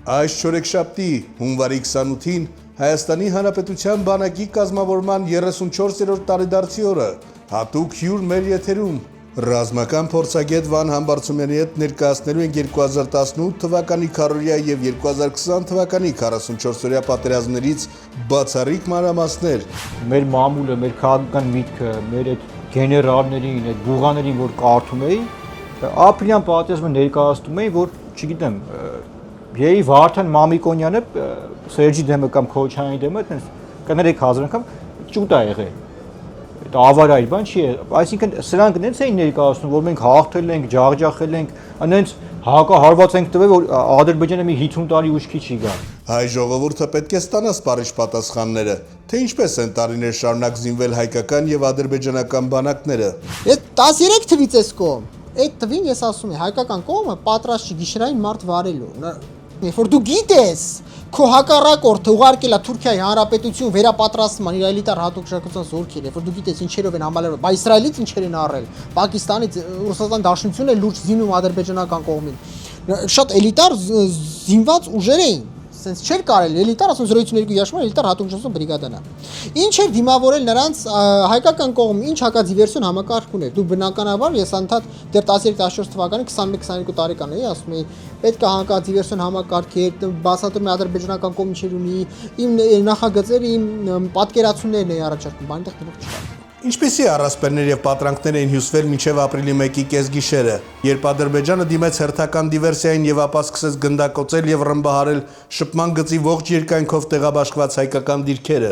Այս չորեքշաբթի հունվարի 28-ին Հայաստանի Հանրապետության բանակի կազմավորման 34-րդ տարեդարձի օրը հատուկ հյուր մեր եթերում ռազմական փորձագետ Վան Համբարձումյանի հետ ներկայացնելու են 2018 թվականի քարորիա եւ 2020 թվականի 44-օրյա պատերազմներից բացառիկ մանրամասներ։ Մեր մամուլը, մեր քաղաքական միտքը, մեր այդ գեներալներին, այդ բուղաներին, որ կարդում էին, ապրիլյան պատերազմը ներկայացնում էին, որ, չգիտեմ, Եի Վարդան Մամիկոնյանը Սերժի դեմը կամ Քոչյանի դեմը այդպես կներեք հազար անգամ ճուտ ա եղել։ Այդ ավարայր բան չի, այսինքն սրանք նենց էին ներկայացնում, որ մենք հաղթել ենք, ջախջախել ենք, անենց հակահարված ենք տվել, որ Ադրբեջանը մի 50 տարի ուշքի չի գա։ Հայ ժողովուրդը պետք է ստանա սպառիչ պատասխանները, թե ինչպես են տարիներ շարունակ զինվել հայկական եւ ադրբեջանական բանակները։ Այդ 13 թվից էս կողմ, այդ թվին ես ասում եմ, հայկական կողմը պատրաստ չի գիշերային մարդ վարելու։ Երբ որ դու գիտես, քո հակառակորդը ուղարկել է Թուրքիայի Հանրապետություն վերապատրաստման իր էլիտար հատուկ շարքության զորքեր, երբ որ դու գիտես ինչերով են համալրվել, բայց Իսրայելից ինչեր են առել, Պակիստանից, Ռուսաստան Դաշնությունը լուրջ զինում ադրբեջանական կողմին։ Շատ էլիտար զինված ուժեր էին։ Սենց չէր կարել էլիտար, ասում 052 իաշման էլիտար հատուկ շարքության բրիգադան է։ Ինչ էր դիմավորել նրանց հայկական կողմը, ինչ հակադիվերսիոն համակարգ ուներ։ Դու բնականաբար ես անդադ դեռ 13-14 թվականի 21-22 տարեկան էի, ասում էի, պետք է հակադիվերսիոն համակարգեր, բացատրում է ադրբեջանական կողմը ինչեր ունի, իմ նախագծերը, իմ պատկերացումներն էի առաջարկում, բան այնտեղ դեռ չկար։ Ինչպիսի առասպելներ եւ պատրանքներ էին հյուսվել մինչեւ ապրիլի 1-ի կեսգիշերը, երբ Ադրբեջանը դիմեց հերթական դիվերսիային եւ ապա սկսեց գնդակոծել եւ ռմբահարել շփման գծի ողջ երկայնքով տեղաբաշխված հայկական դիրքերը։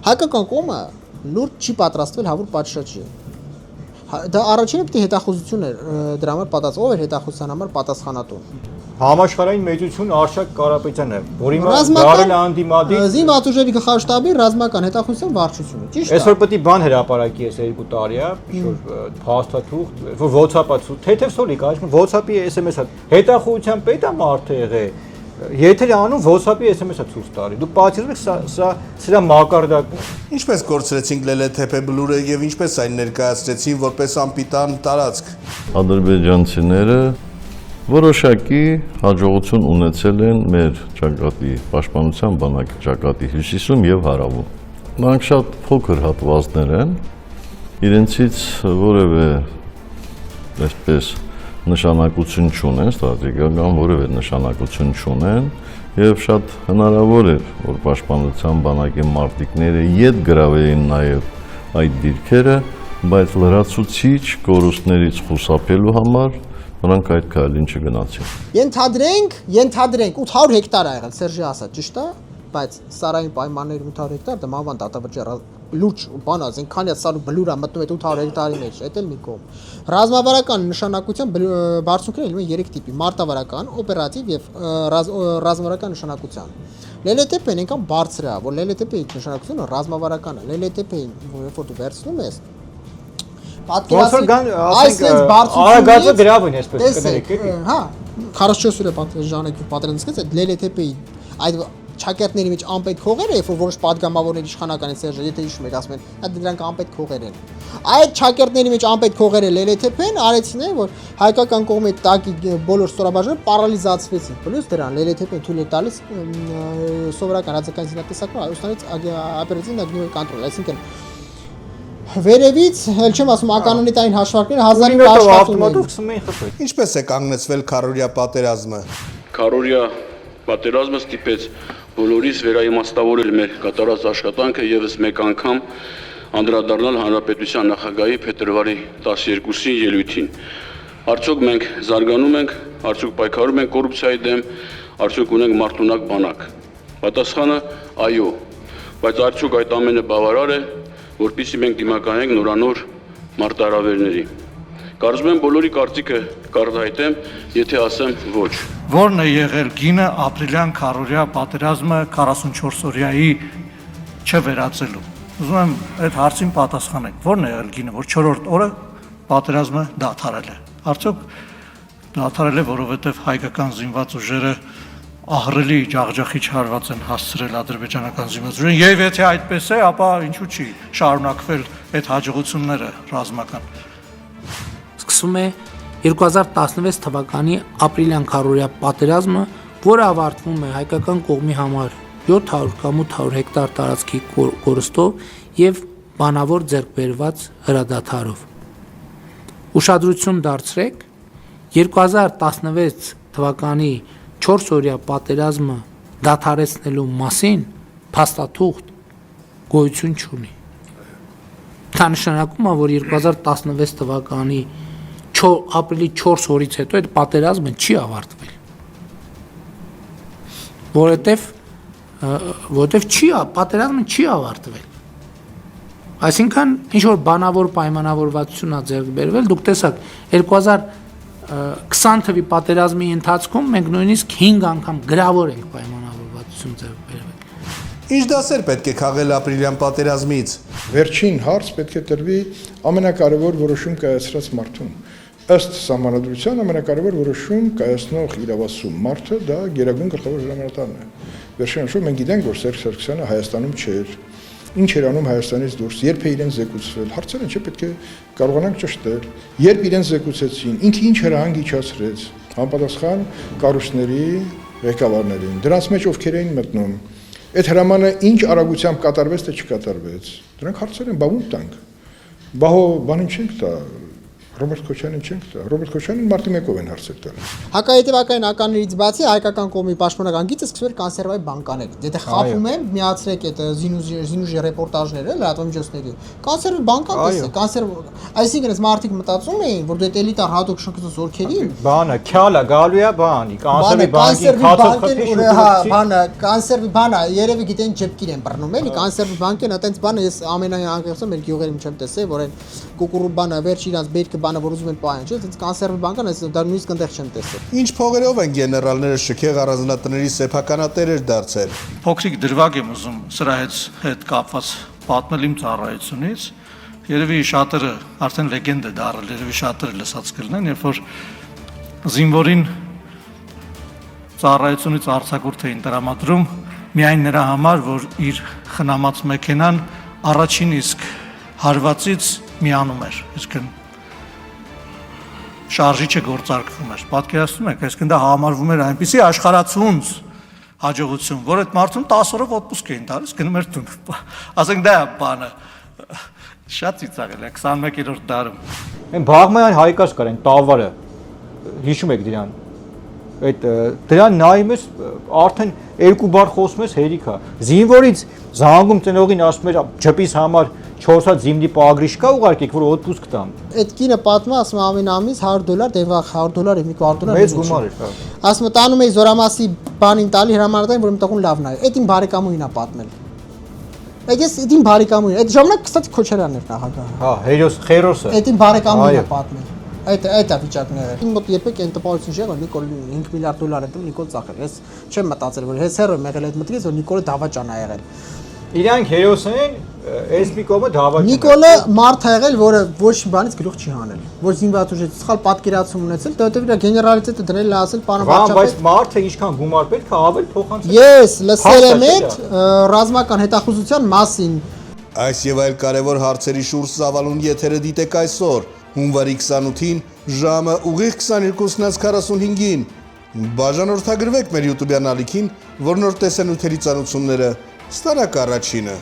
Հայկական կողմը լուրջ չի պատրաստվել հավուր պատշաճի։ Դա առաջինը պետք է հետախուզություն էր դրա համար պատասխան, ով էր հետախուզության համար պատասխանատու։ Համաշխարհային մեծություն Արշակ Կարապետյանը, որի դարել անդիմադի զինված ուժերի գլխաշտաբի ռազմական հետախուզության վարչությունը։ Ճիշտ է։ Այսօր պետք է բան հրապարակի այս 2 տարի է, որ փաստաթուղթ, որ WhatsApp-ը թեթև սոլիկ, այսինքն WhatsApp-ի SMS-ը հետախուզության պետք է մարդը եղել։ Եթե անում WhatsApp-ի SMS-ը ցույց տալի։ Դու պատճառում ես սրա մակարդակը։ Ինչպես կորցրեցինք Լելեթեփե բլուրը եւ ինչպես այն ներկայացրեցին որպես անպիտան տարածք։ Ադրբեջանցիները որոշակի հաջողություն ունեցել են մեր ճակատի պաշտպանության բանակի ճակատի հյուսիսում եւ հարավում։ Նրանք շատ փոքր հատվածներ են, իրենցից որևէ այսպես նշանակություն չունեն, ստրատեգիական որևէ նշանակություն չունեն եւ շատ հնարավոր էր, որ պաշտպանության բանակի մարտիկները յետ գրավեին նաեւ այդ դիրքերը, բայց լրացուցիչ կորուստներից խուսափելու համար նրանք այդ քայլին չգնացին։ Ենթադրենք 800 հեկտար ա եղել, Սերժի ասա, ճիշտ է, բայց սարային պայմաններում 800 հեկտար դա մանավանդ դատավճիռ լուրջ բան է, այնքան է սարու բլուր է մտնում այդ 800 հեկտարի մեջ, դա էլ մի կողմ։ Ռազմավարական նշանակության բարձունքները լինում են 3 տիպի՝ մարտավարական, օպերատիվ եւ ռազմավարական նշանակության։ Լելեթեփեն այնքան բարձր է, որ Լելեթեփեի նշանակությունը ռազմավարական է։ Լելեթեփեին, երբ որ դու վերցնում ես, պատկերացրեք, այսպես բարձրացումը գրավին այսպես կներեք, հա, 44 օրը պատժանեք պատերազմից այդ Լելեթեփեի այդ ճակերտների մեջ անպետք հողերը, երբ որ որոշ падգամավորներ իշխանական են Սերժը, եթե հիշում եք, ասում են, այդ դրանք անպետք հողեր են։ Այդ ճակերտների մեջ անպետք հողերը Լելեթեփեն արեցին, որ հայկական կողմի տակի բոլոր ստորաբաժները պարալիզացվեցին։ Պլյուս դրան Լելեթեփեն թույլ է տալիս սովորական ռազմական զինատեսակը Հայաստանից օպերատիվ ագնիվի կոնտրոլ, այսինքն վերևից, հել չեմ ասում, ականոնիտային հաշվարկները 1000-ին աշխատում են։ Ինչպես է կանգնեցվել քարորիա պատերազմը։ Քարորիա պատերազմը ստիպեց բոլորիս վերաիմաստավորել մեր կատարած աշխատանքը եւս մեկ անգամ անդրադառնալ Հանրապետության նախագահի փետրվարի 12-ի ելույթին։ Արդյոք մենք զարգանում ենք, արդյոք պայքարում ենք կոռուպցիայի դեմ, արդյոք ունենք մարդունակ բանակ։ Պատասխանը՝ այո, բայց արդյոք այդ ամենը բավարար է, որպեսզի մենք դիմականենք նորանոր մարտահրավերների։ Կարծում եմ բոլորի կարծիքը կարտահայտեմ, եթե ասեմ ոչ։ Որն է եղել գինը ապրիլյան քարորիա պատերազմը 44-օրյայի չվերածելու։ Ուզում եմ այդ հարցին պատասխանեք։ Որն է եղել գինը, որ 4-րդ օրը պատերազմը դադարել է։ Արդյոք դադարել է, որովհետև հայկական զինված ուժերը ահռելի ջախջախիչ հարված են հասցրել ադրբեջանական զինված ուժերին, եւ եթե այդպես է, ապա ինչու՞ չի շարունակվել այդ հաջողությունները ռազմական։ Սկսում է 2016 թվականի ապրիլյան քարորիա պատերազմը, որը ավարտվում է հայկական կողմի համար 700 կամ 800 հեկտար տարածքի կորստով եւ բանավոր ձեռքբերված հրադադարով։ Ուշադրություն դարձրեք 2016 թվականի 4-օրյա պատերազմը դադարեցնելու մասին փաստաթուղթ գոյություն չունի։ Դա նշանակում է, որ 2016 թվականի ապրիլի 4 օրից հետո այդ պատերազմը չի ավարտվել։ Որովհետև պատերազմը չի ավարտվել։ Այսինքն ինչ որ բանավոր պայմանավորվածություն է ձեռք բերվել, դուք տեսաք 2020 թվականի պատերազմի ընթացքում մենք նույնիսկ 5 անգամ գրավոր ենք պայմանավորվածություն ձեռք բերվել։ Ինչ դասեր պետք է քաղել ապրիլյան պատերազմից։ Վերջին հարց պետք է տրվի ամենակարևոր որոշում կայացրած մարդուն։ Ըստ սահմանադրության ամենակարևոր որոշում կայացնող իրավասու մարդը դա Գերագույն գլխավոր հրամանատարն է։ Վերջնաշուտ մենք գիտենք, որ Սերժ Սարգսյանը Հայաստանում չէր։ Ինչ էր անում Հայաստանից դուրս, երբ է իրեն զեկուցվել։ Հարցերը չէ պետք է կարողանանք ճշտել։ Երբ իրեն զեկուցեցին, ինքը ինչ հրահանգ իջացրեց, համապատասխան կառույցների ղեկավարներին։ Դրանց մեջ ովքեր էին մտնում։ Այդ հրամանը ինչ արագությամբ կատարվեց, թե չկատարվեց։ Դրանք հարցեր են, բավում տանք։ Բանին չենք տա, Ռոբերտ Քոչյանին չենք տա։ Ռոբերտ Քոչյանին մարտի 1-ով են հարցեր տալու։ Հակահետևական ականներից բացի հայկական կողմի պաշտպանական գիծը սկսվել կոնսերվայի բանկաներ։ Եթե խափում են, միացրեք այդ զինուժի ռեպորտաժները լրատվամիջոցների։ Կոնսերվի բանկան տեսեք, կոնսերվ, այսինքն այս մարդիկ մտածում էին, որ դե էլիտար հատուկ շնկծու զորքերին Բանը, քյալա, գալու է բանի, կոնսերվի բանկին խացող խփի բանը, կոնսերվի բանը, երևի գիտեն ջեպկիր են բռնում, էլի կոնսերվի բանկեն, այտենց բանը ես ամենայն անգամ մեր գյուղերում չեմ տեսել, որ այն կուկուրու բանը վերջ իրանց բերքը բանը որ ուզում են պահեն, չէ՞, այդպես կոնսերվի բանկան այս դա նույնիսկ այնտեղ չեմ տեսել։ Ինչ փողերով են գեներալները շքեղ առանձնատների սեփականատերեր դարձել։ Փոքրիկ դրվագ եմ ուզում սրա հետ կապված պատմել իմ ծառայությունից։ Երևի շատերը արդեն լեգենդ է դառել, երևի շատերը լսած կլինեն, երբ որ զինվորին ծառայությունից արձակուրդ էին տրամադրում միայն նրա համար, որ իր խնամած մեքենան առաջին իսկ հարվածից միանում էր, այսինքն շարժիչը գործարկվում էր։ Պատկերացնում եք, այսինքն դա համարվում էր այնպիսի աշխարհացունց հաջողություն, որ այդ մարդուն 10 օրով օդպուսկ էին տալիս, գնում էր տուն։ Ասենք դա է բանը։ Շատ ծիծաղել է 21-րդ դարում։ Այն Բաղմայան հայկած կար այն տավարը։ Հիշում եք դրան։ Այդ դրան նայում ես արդեն 2 բառ խոսում ես հերիք է։ Զինվորից զանգում տնօրին ասում էր ջպիս համար 4 հատ զիմնի պագրիշկա ուղարկեք, որ օդպուսկ տամ։ Այդ կինը պատմում ասում ամեն ամիս $100, դեպք $100 եւ մի $200 մեծ գումար էր, հա։ Ասում տանում էի զորամասի բանին տալի հրամանատարին, որ մտողուն լավն է։ Այդ իմ բարեկամուին է պատմել։ Այդ ես իմ բարեկամուին, այդ ժամանակ կստացի Քոչարյանն էր նախագահը։ Հա, հերոսը։ Այդ իմ բարեկամուին է պատմել։ Այդ է վիճակները։ Իմ մոտ երբեք այն տպավորություն չի եղել Նիկոլ $5 միլիարդ է դու Նիկոլ ծախել։ Ես չեմ մտածել, որ հես հերո եղել այդ մտքից, որ Նիկոլը դավաճան է եղել։ Իրանք հերոս են, այս մի կողմը դավաճան։ Նիկոլը մարդ է եղել, որը ոչ մի բանից գլուխ չի հանել, որ զինված ուժի սխալ պատկերացում ունեցել, դեպի իր գեներալիտետը դրել է ասել պարոն վարչապետ։ Բայց մարդը ինչքան գումար պետք է ավել փոխանցել։ Ես լսել եմ այդ ռազմական հետախուզության մասին։ Այս եւ այլ կարևոր հարցերի շուրջ ծավալուն եթերը դիտեք այսօր, հունվարի 28-ին, ժամը ուղիղ 22:45-ին։ Բաժանորդագրվեք մեր YouTube-յան ալիքին, որ նոր տեսանյութերի ծանոթությունները ստանաք առաջինը։